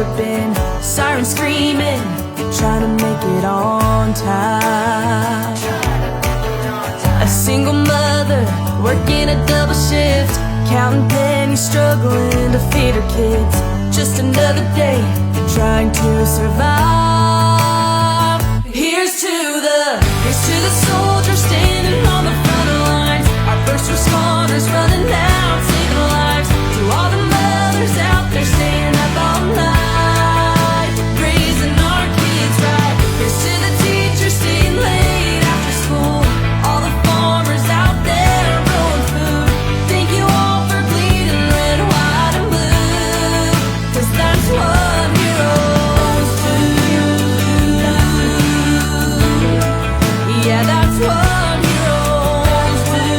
never been. Sirens screaming, trying to make it on time. A single mother working a double shift, counting pennies, struggling to feed her kids. Just another day, trying to survive. Here's to the soldiers standing on the front lines. Our first responders running out, saving lives. To all the mothers out there staying up all night, raising our kids right. Here's to the teachers staying late after school. All the farmers out there growing food. Thank you all for bleeding red, white, and blue, 'cause that's what heroes do. Yeah, that's what heroes do.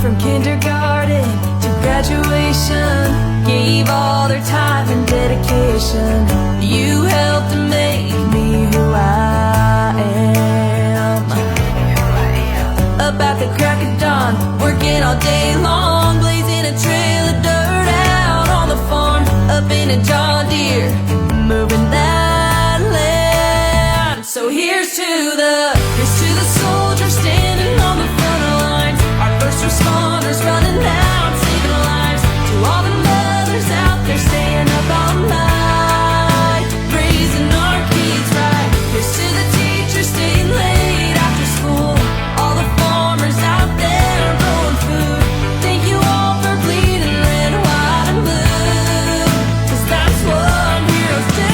From kindergarten to graduation, gave all their time and dedication. You helped to make me who I am. Up at the crack of dawn, working all day long, blazing a trail of dirt out on the farm. Up in a John Deere, moving that land. So here's to the soldiers standing on the front lines. Our first responders running out, saving lives. To all the mothers out there staying up all night, raising our kids right. Here's to the teachers staying late after school. All the farmers out there growing food. Thank you all for bleeding red, white, and blue, 'cause that's what heroes do.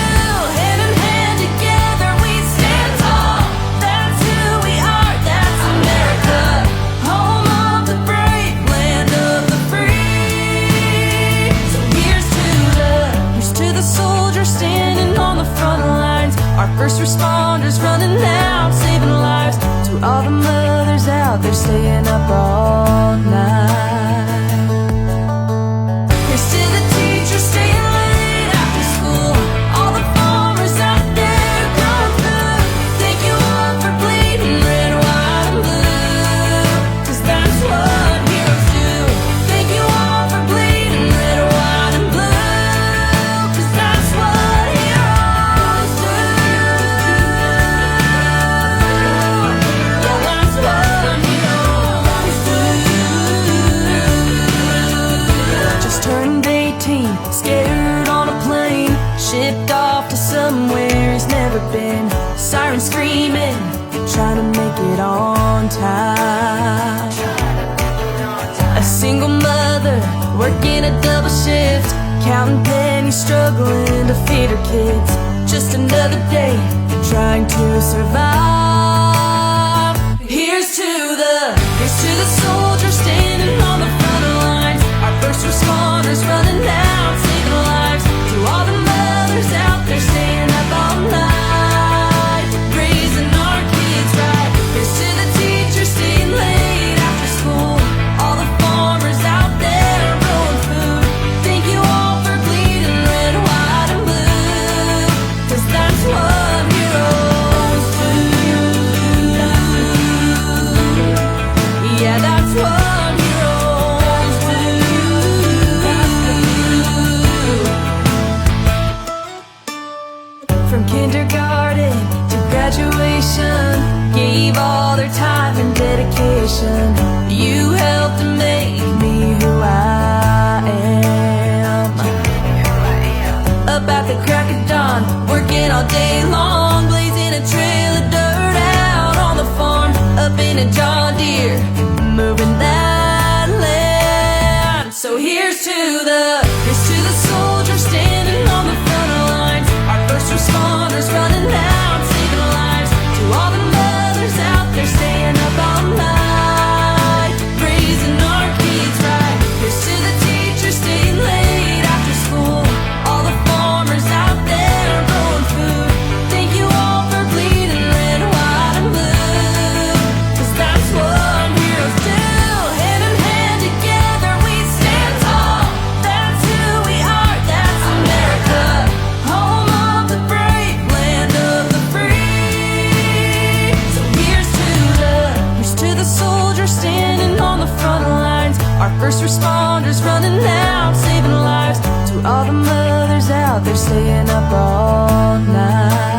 Hand in hand together we stand tall. That's who we are, that's America, home of the brave, land of the free. So here's to the soldiers standing on the front lines. Our first responders running out, saving lives. To all the mothers out there staying up all night. Here's to the teachers staying late after school. All the farmers out there growing food. Thank you all for bleeding red, white, and blue, 'cause that's what heroes do. Thank you all for bleeding red, white, and blue, 'cause that's what heroes do. Yeah, that's what heroes do. Just turned 18, scared on a plane, shipped off to somewhere he's never been. Sirens screaming, trying to make it on time. A single mother working a double shift, counting pennies, struggling to feed her kids. Just another day, trying to survive. Here's to the soldiers standing on the front lines. Our first responders running out, saving lives. To all the mothers out there staying up all night, raising our kids right. Here's to the teachers staying late after school. All the farmers out there growing food. Thank you all for bleeding red, white, and blue, 'cause that's what heroes do. Yeah, that's what heroes do. From kindergarten to graduation, gave all their time and dedication. You helped to make me who I am. Up at the crack of dawn, working all day long, blazing a trail of dirt out on the farm. Up in a John Deere, moving that land. So here's to the soldiers standing on the front lines. Our first responders running out, saving lives. To all the mothers out there staying up all night, raising our kids right. Here's to the teachers staying late after school. All the farmers out there growing food. Thank you all for bleeding red, white, and blue, 'cause that's what heroes do. Hand in hand together we stand tall. That's who we are, that's America, home of the brave, land of the free. So here's to the soldiers standing on the front lines. Our first responders running out, saving lives. To all the mothers out there staying up all night.